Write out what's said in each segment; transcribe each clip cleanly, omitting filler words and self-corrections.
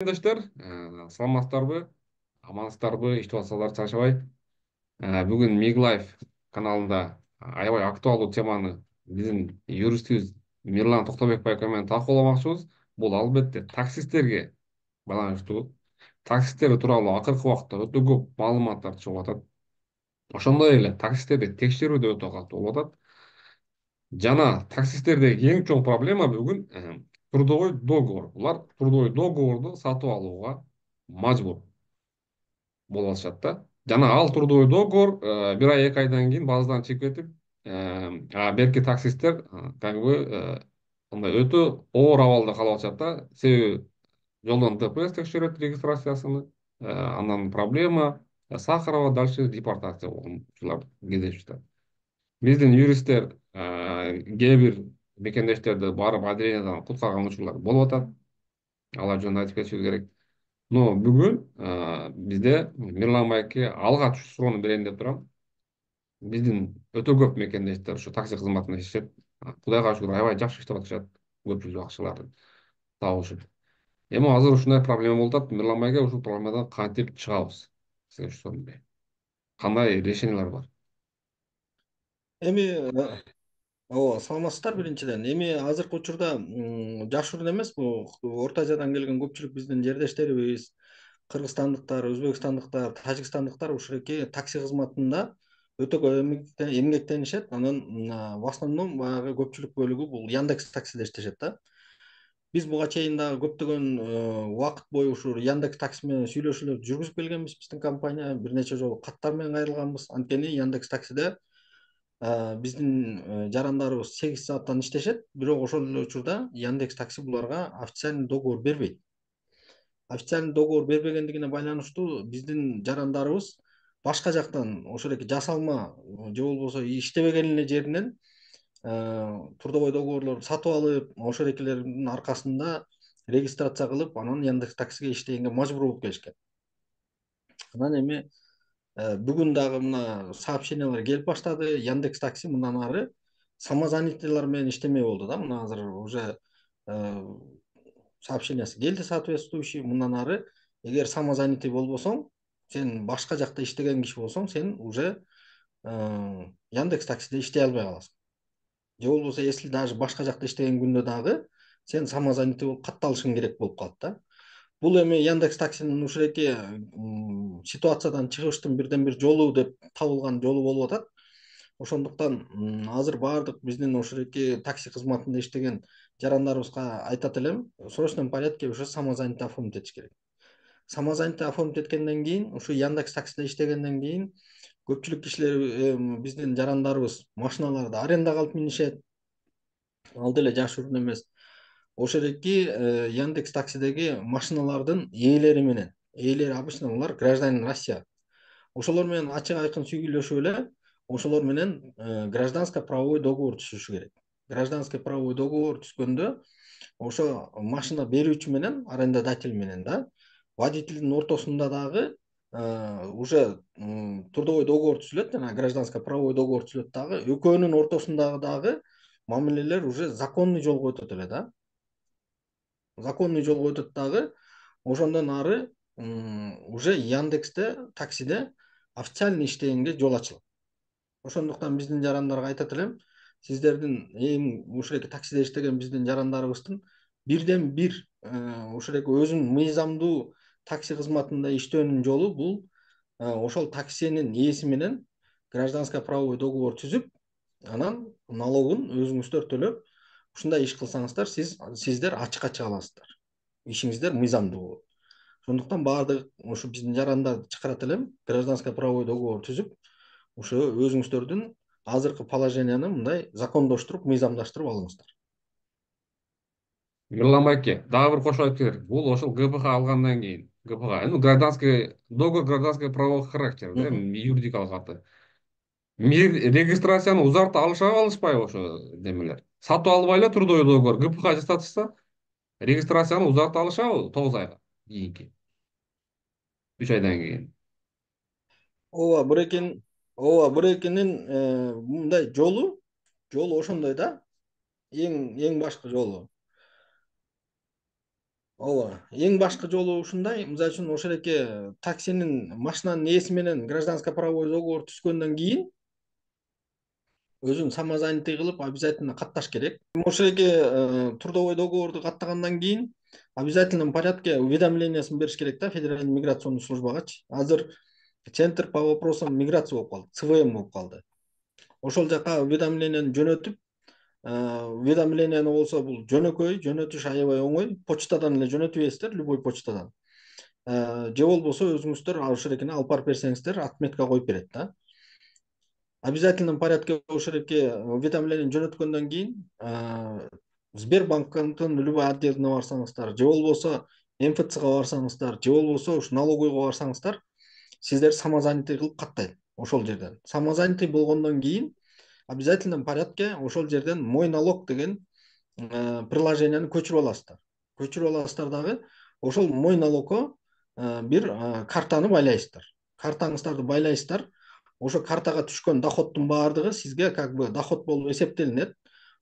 Arkadaşlar, саламатсыздарбы, амансыздарбы, иштеп атсалар чарчабай. Бүгүн Mig Life каналында аябай актуалдуу теманы биздин юристибиз Мирлан Токтобек байка менен талкууламакчыбыз. Бул албетте таксисттерге байланыштуу. Таксисттер тууралуу акыркы убакта өтө көп маалыматтар чыгып атат. Ошондой эле таксисттерди текшерүү да өтө катуу болуп атат. Жана таксисттердеги эң чоң проблема бүгүн трудовой договор. Булар трудовой договорду сатып алууга мажбур болуп атышат да. Жана ал трудовой договор бир ай, эки айдан кийин базадан чыгып кетип, берки таксисттер как бы мындай өтө оор абалда калып атышат да. Себеби жолдон ДПС текшерет регистрациясыны, андан проблема, Сахарова дальше депортация болгон кездешип жатат. Биздин юристтер кээ бир мекендештерди барып адреядан куткарган учурлар болуп атат. Алар жөнүндө айтып кетишибиз керек. Но бүгүн бизде Мирлан байке алгач суроону берейин деп турам. Биздин өтө көп мекендештер ушу такси кызматында иштешет. Кудайга шүгүр аябай жакшы иштеп атышат. Көпчүлүк акчаларды табышып. Эми азыр ушундай проблема болуп атат. Мирлан байке ушул проблемадан кантип чыгабыз? Сиз ошондой. Кандай решениялар бар? Эми ооба саламатсыздар биринчиден. Эми азыркы учурда жашыруун эмес, бул Орто Азиядан келген көпчүлүк биздин жердештерибиз, кыргызстандыктар, өзбекстандыктар, тажикстандыктар ушуреки такси кызматында өтө көп эмгектенишет. Анан в основном баягы көпчүлүк бөлүгү бул Яндекс таксиде иштешет да. Биз буга чейин дагы көптөгөн убакыт бою ушу Яндекс такси менен сүйлөшүүлөрдү жүргүзүп келгенбиз. Биздин компания бир нече жолу каттар менен кайрылганбыз. Анткени Яндекс таксиде биздин жарандарыбыз 8 сааттан иштешет, бирок ошол эле учурда Яндекс такси буларга официальный договор бербейт. Официальный договор бербегендигине байланыштуу биздин жарандарыбыз башка жактан ошореки жасалма же болбосо иштебеген эле жеринен трудовой договорлорду сатып алып, ошорекилердин аркасында регистрация кылып, анан Яндекс таксиге иштегенге мажбур болуп келишкен. Анан эми бүгүн дагы мына сообщениялар келип баштады. Яндекс такси мындан ары самозанятыйлар менен иштемей болду да. Мына азыр уже сообщениясы келди соответствующий. Мындан ары эгер самозанятый болбосоң, сен башка жакта иштеген киши болсоң, сен уже Яндекс таксиде иштей албай каласың. Же болбосо, если даже башка жакта иштеген күндө дагы сен самозанятый болуп катталышың керек болуп калат да. Бул эми Яндекс таксинин ушуреки ситуациядан чыгыштын бирден бир жолу деп табылган жолу болуп атат. Ошондуктан азыр баардык биздин ушуреки такси кызматында иштеген жарандарыбызга айтат элем, в срочном порядке уже самозанятый оформить этиш керек. Самозанятый оформить эткенден кийин, ушу Яндекс таксиде иштегенден кийин көпчүлүк кишилер биздин жарандарыбыз машиналарды арендага алып минишет. Ал деле жашыруун эмес. Ошореки Яндекс таксидеги машиналардын ээлери менен, ээлери обычно булар гражданин Россия. Ошолор менен ачык айкын сүйлөшүп эле, ошолор менен гражданско правовой договор түзүшү керек. Гражданский правовой договор түзгөндө ошо машина берүүчү менен, арендодатель менен да, водительдин ортосунда дагы уже трудовой договор түзүлөт, жана гражданско правовой договор түзүлөт дагы. Экөөнүн ортосундагы дагы мамилелер уже законный жолго өтөт эле да. Законный жолго өтөт дагы. Ошондон ары уже Яндексте таксиде официальный иштегенге жол ачылат. Ошондуктан биздин жарандарга айтат элем, сиздердин эң ушуреки таксиде иштеген биздин жарандарыбыздын бирден бир ушуреки өзүнүн мыйзамдуу такси кызматында иштөөнүн жолу бул ошол таксинин ээси менен гражданско правовой договор түзүп, анан налогун өзүңүздөр төлөп, ушундай иш кылсаңыздар, сиздер ачыкка чыга аласыздар. Ишиңиздер мыйзамдуу болот. Ошондуктан баардык ушу биздин жарандарды чакырат элем, гражданско правовой договор түзүп, ошо өзүңүздөрдүн азыркы положенияны мындай закондоштуруп, мыйзамдаштырып алыңыздар. Мирлан байке, дагы бир кошуп айтып кетерлик. Бул ошол ГПХ алгандан кийин, ГПХ, гражданский договор гражданского правового характера, да, юридикалык аты. Регистрацияны узарта алышабы, алышпайбы ошо немелер? Сатып албай эле трудовой договор ГПХ жасатышса, регистрацияны узарта алышабы 9 айга кийинки, 3 айдан кийин. Ооба, бирекенин мындай жолу ошондой да. Эң башкы жолу. ооба, эң башкы жолу ушундай. Мисалы үчүн ошол эки таксинин, машинанын ээси менен гражданское правовой договор түзгөндөн кийин өзүн самозанятый кылып обязательно катташ керек. Ошол эки трудовой договорду каттагандан кийин обязательном порядке уведомлениясын бериш керек да Федеральный миграционный службагачы. Азыр Центр по вопросам миграции болуп калды, ЦВМ болуп калды. Ошол жака уведомленияны жөнөтүп, уведомленияны болсо бул жөнөкөй, жөнөтүш аябай оңой. Почтадан эле жөнөтүп бересиздер, любой почтадан. Же болбосо өзүңүздөр ошол экени алып барып берсеңиздер, отметка коюп берет да. Обязательном порядке ошол эки уведомление жөнөткөндөн кийин Сбербанктын любой отделине барсаңыздар, же болбосо МФЦга барсаңыздар, же болбосо ушу налоговойго барсаңыздар, сиздер самозанятый кылып каттайт ошол жерден. Самозанятый болгондон кийин обязательном порядке ошол жерден мой налог деген приложенияны көчүрүп аласыздар. Көчүрүп аласыздар дагы ошол мой налогко бир картаны байлайсыздар. Картаңыздарды байлайсыздар. Ошо картага түшкөн доходтун баардыгы сизге как бы доход болуп эсептелинет.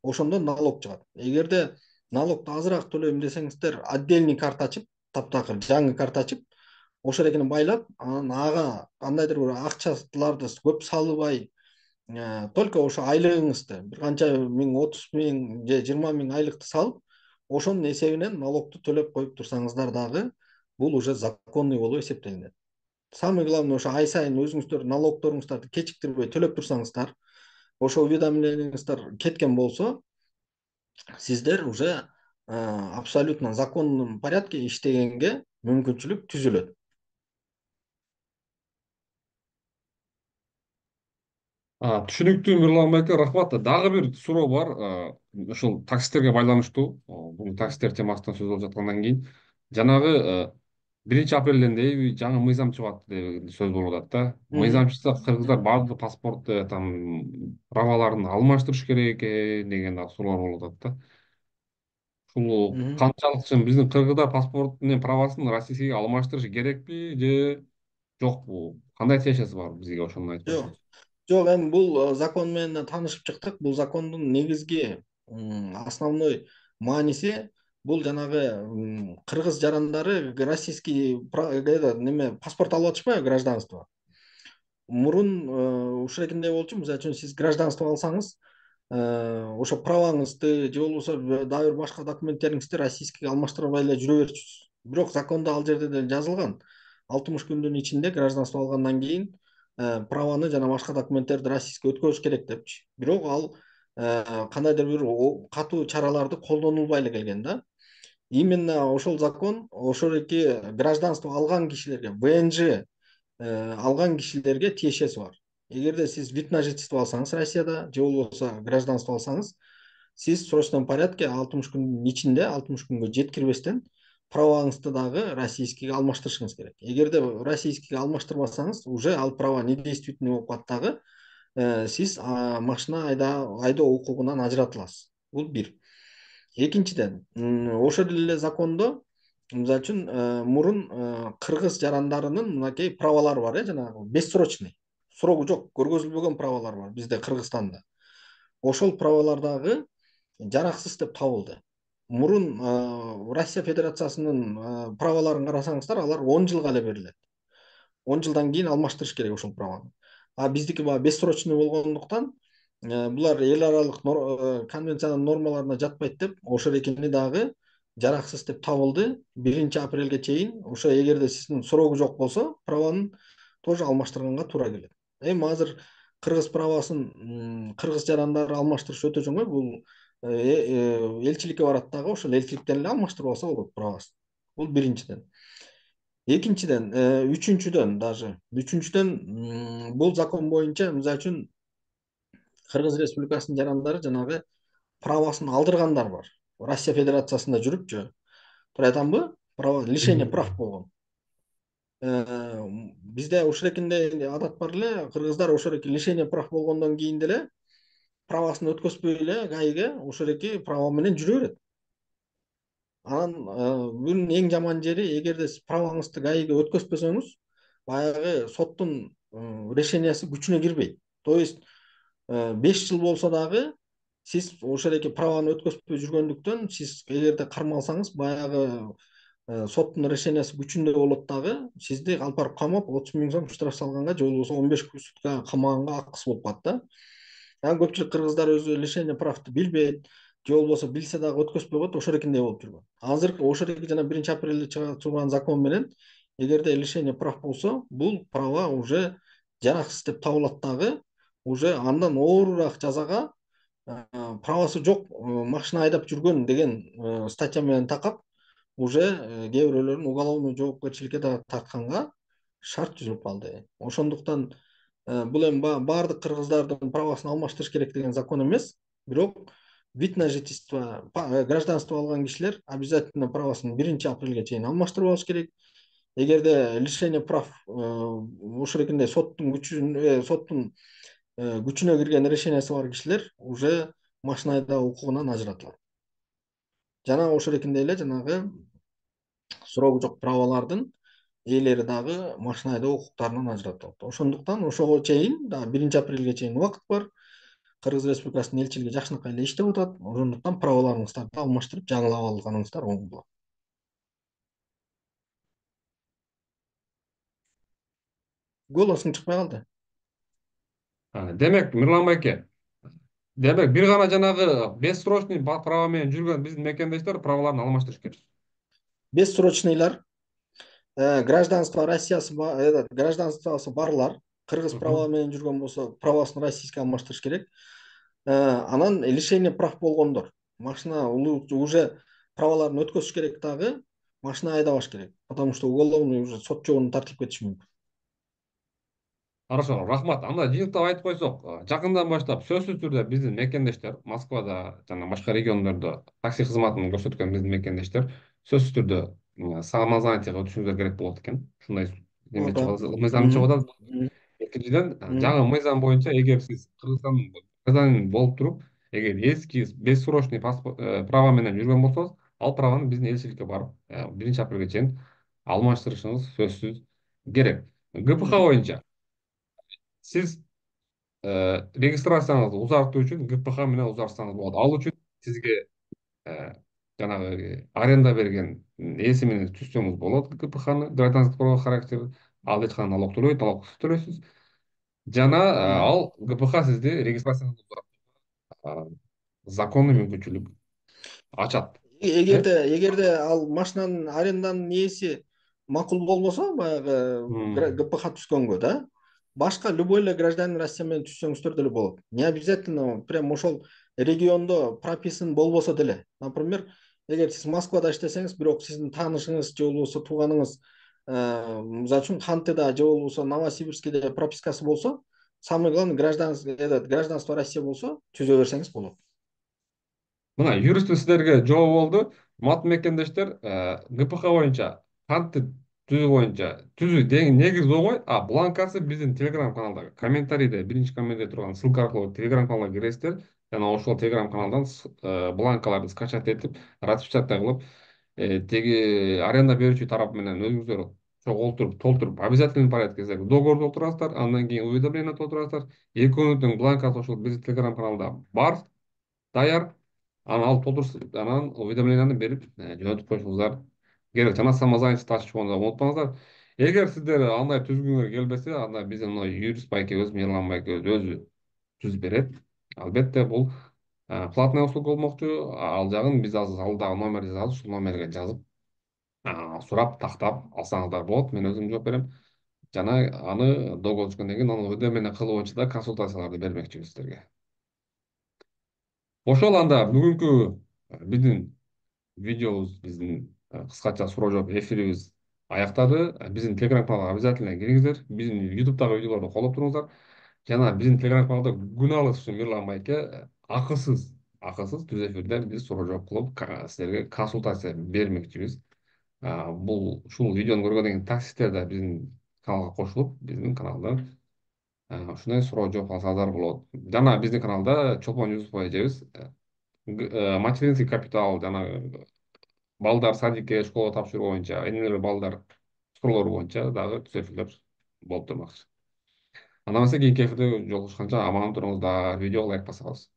Ошондо налог чыгат. Эгерде налогду азыраак төлөйм десеңиздер, отдельный карта ачып, таптакыр жаңы карта ачып, ошол экени байлап, анан ага кандайдыр бир акчаларды көп салбай, только ошо айлыгыңызды бир канча миң, 30 000 же 20 000 айлыкты салып, ошонун эсебинен налогду төлөп коюп турсаңыздар дагы бул уже законный болуп эсептелинет. Самый главный ошо ай сайын өзүңүздөр налогторуңуздарды кечиктирбей төлөп турсаңыздар, ошо уведомленияңыздар кеткен болсо, сиздер уже абсолютно законный порядке иштегенге мүмкүнчүлүк түзүлөт. Түшүнүктүү Мирлан байке, рахмат. Дагы бир суроо бар. Ушул таксистерге байланыштуу. Бүгүн таксистер темасынан сөз болуп жаткандан кийин жанагы 1 апрелден дейби жаңы мыйзам чыгып атты деп сөз болуп атат да. Мыйзам чыкса кыргыздар баардык паспортту там праваларын алмаштырыш керек экен деген дагы суроолор болуп атат да. Ушул канчалык чын биздин кыргыздар паспорт менен правасын российскийге алмаштырыш керекпи же жокпу? Кандай тиешеси бар бизге, ошону айтып Жок, берсеңиз. жок, эми бул закон менен таанышып чыктык. Бул закондун негизги основной мааниси бул жанагы кыргыз жарандары российский неме паспорт алып атышпайбы, гражданство. Мурун ушул болчу. Мисалы үчүн сиз гражданство алсаңыз, ошо праваңызды же болбосо дагы бир башка документтериңизди российскийге алмаштырбай эле жүрө берчүсүз. Бирок закондо ал жерде деле жазылган. 60 күндүн ичинде гражданство алгандан кийин праваны жана башка документтерди российскийге өткөзүш керек депчи. Бирок ал кандайдыр бир катуу чараларды колдонулбай эле келген да. Именно ошол закон ошол эки гражданство алган кишилерге, ВНЖ алган кишилерге тиешеси бар. Эгерде сиз вид на жительство алсаңыз Россияда, же болбосо гражданство алсаңыз, сиз в срочном порядке 60 күндүн ичинде, 60 күнгө жеткирбестен праваңызды дагы российскийге алмаштырышыңыз керек. Эгерде российскийге алмаштырбасаңыз, уже ал права недействительный болуп калат дагы, сиз машина айдоо укугунан ажыратыласыз. Бул бир. Экинчиден, ошол эле закондо мисалы үчүн мурун кыргыз жарандарынын мынакей правалары бар, жанагы бессрочный, срогу жок, көргөзүлбөгөн правалар бар бизде Кыргызстанда. Ошол правалар дагы жараксыз деп табылды. Мурун Россия Федерациясынын праваларын карасаңыздар, алар 10 жылга эле берилет. 10 жылдан кийин алмаштырыш керек ошол праваны. А биздики баягы бессрочный болгондуктан булар эл аралык конвенциянын нормаларына жатпайт деп ошол экени дагы жараксыз деп табылды. 1 апрелге чейин ошо эгерде сиздин срогу жок болсо, праванын тоже алмаштырганга туура келет. Эми азыр кыргыз правасын кыргыз жарандары алмаштырыш өтө оңой. Бул элчиликке барат дагы, ошол элчиликтен эле алмаштырып алса болот правасын. Бул биринчиден. Экинчиден, үчүнчүдөн бул закон боюнча мисалы үчүн Кыргыз Республикасынын жарандары жанагы правасын алдыргандар бар. Россия Федерациясында жүрүпчү. Туура айтамбы? Право лишение прав болгон. Бизде ушул экинде адат бар эле, кыргыздар ошол эки лишение прав болгондон кийин деле правасын өткөзбөй эле ГАИге ошол эки права менен жүрө берет. Анан бүгүн эң жаман жери, эгерде сиз праваңызды ГАИге өткөзбөсөңүз, баягы соттун решениясы күчүнө кирбейт. То есть 5 жыл болсо дагы сиз ошол эки праваны өткөзбөй жүргөндүктөн, сиз эгерде кармалсаңыз, баягы соттун решениясы күчүндө болот дагы, сизди алып барып камап 30 000 сом штраф салганга же болбосо 15 сутка камаганга акысы болуп калат да. Анан көпчүлүк кыргыздар өзү лишение правды билбейт, же болбосо билсе дагы өткөзбөй коет, ошол эркиндей болуп жүргөн. Азыр ошол эрки жана 1 апрелде чыга турган закон менен, эгерде лишение прав болсо, бул права уже жараксыз деп табылат дагы, уже андан оорураак жазага, правасы жок машина айдап жүргөн деген статья менен такап, уже кээ бирөөлөрүн уголовный жоопкерчиликке да тартканга шарт түзүлүп калды. Ошондуктан бул эми баардык кыргыздардын правасын алмаштырыш керек деген закон эмес, бирок вид на жительство, гражданство алган кишилер обязательно правасын 1 апрелге чейин алмаштырып алыш керек. Эгерде лишение прав ушул эркиндей соттун күчүнө кирген решениясы бар кишилер уже машина айдоо укугунан ажыратылат. Жана ошол эркиндей эле жанагы сурогу жок правалардын ээлери дагы машина айдоо укуктарынан ажыратылат. Ошондуктан ошого чейин дагы 1 апрелге чейин убакыт бар. Кыргыз Республикасынын элчилиги жакшынакай эле иштеп атат. Ошондуктан праваларыңыздарды алмаштырып, жаңылап алганыңыздар оң болот. Голосуң чыкпай калды. Демек Мирлан байке, демек бир гана жанагы бессрочный права менен жүргөн биздин мекендештер праваларын алмаштырыш керек. Бессрочныйлар, гражданствосы барлар, кыргыз права менен жүргөн болсо, правасын российский алмаштырыш керек. Анан лишение прав болгондор, машина уже праваларын өткөзүш керек дагы, машина айдабаш керек. Потому что уголовный уже сот жолун тартип кетиши мүмкүн. Хорошо, рахмат. Анда жыйынтыктап айтып койсок, жакындан баштап сөзсүз түрдө биздин мекендештер Москвада жана башка региондордо такси кызматын көрсөткөн биздин мекендештер сөзсүз түрдө самозанятыйга өтүшүңүздөр керек болот экен. Ушундай мыйзам чыгып атат. Экинчиден, жаңы мыйзам боюнча, эгер сиз Кыргызстандын гражданин болуп туруп, эгер эски бессрочный права менен жүргөн болсоңуз, ал праваны биздин элчиликке барып, 1 апрелге чейин алмаштырышыңыз сөзсүз керек. ГПХ боюнча сиз регистрацияңызды узартуу үчүн ГПХ менен узартсаңыз болот. Ал үчүн сизге жанагы аренда берген ээси менен түзсөңүз болот ГПХны, гражданский право характер. Ал эч кандай налог төлөбөйт, налогсуз төлөйсүз. Жана ал ГПХ сизди регистрацияңызды законный мүмкүнчүлүк ачат. Эгерде ал машинанын аренданын ээси макул болбосо, баягы ГПХ түзгөнгө да, башка любой эле гражданин Россия менен түзсөңүздөр деле болот. Не обязательно прям ошол региондо прописан болбосо деле. Например, эгер сиз Москвада иштесеңиз, бирок сиздин таанышыңыз же болбосо тууганыңыз мисалы үчүн Хантыда же болбосо Новосибирскиде пропискасы болсо, самый главный гражданство Россия болсо, түзө берсеңиз болот. Мына юристтин сиздерге жообу болду. Урматтуу мекендештер, ГПХ боюнча кантип түзүү боюнча түзүү негизи оңой, бланкасы биздин Telegram каналда комментарийде, биринчи комментарийде турган ссылка аркылуу Telegram каналга киресиздер. Жана ошол Telegram каналдан бланкаларды скачать этип, ратификация кылып, теги аренда берүүчү тарап менен өзүңүздөр чогултуруп, толтуруп, обязательный порядке договор толтурасыздар, андан кийин уведомление толтурасыздар. 2 күнүнүн бланкасы ошол биздин Telegram каналда бар, даяр. Анан алып толтуруп, анан уведомленияны берип, жөнөтүп коюшуңуздар керек. Жана самозанятость ачышууну да унутпаңыздар. Эгер сиздер андай түзгүңөр келбесе, анда биздин мына юрист байкебиз, Мирлан байке өзү түзүп берет. Албетте бул платный услуга болмокчу. Ал жагын биз азыр алдагы номер жазабыз, ушул номерге жазып, сурап, тактап алсаңыздар болот. Мен өзүм жооп берем. Жана аны договор түзгөндөн кийин аны уведомление кылуу боюнча да консультацияларды бермекчибиз сиздерге. Ошол анда бүгүнкү биздин видеобуз, биздин кыскача суроо жооп эфирибиз аяктады. Биздин Telegram каналга обязательно кириңиздер. Биздин YouTube'дагы видеолорду колдоп туруңуздар. Жана биздин Telegram каналда күнөө алыс Мирлан байке акысыз түз эфирден биз суроо жооп кылып, силерге консультация бермекчибиз. Ушул видеону көргөндөн кийин таксисттер да биздин каналга кошулуп, биздин каналдан ушундай суроо жооп алсаңыздар болот. Жана биздин каналда Чолпон Юсупов эжебиз материнский капитал, жана балдар садикке, школага тапшыруу боюнча, энелер балдар суроолору боюнча дагы түз эфирлер болуп турмакчы. Анда эмесе кийинки эфирде жолугушканча аман туруңуздар, видеого лайк басабыз.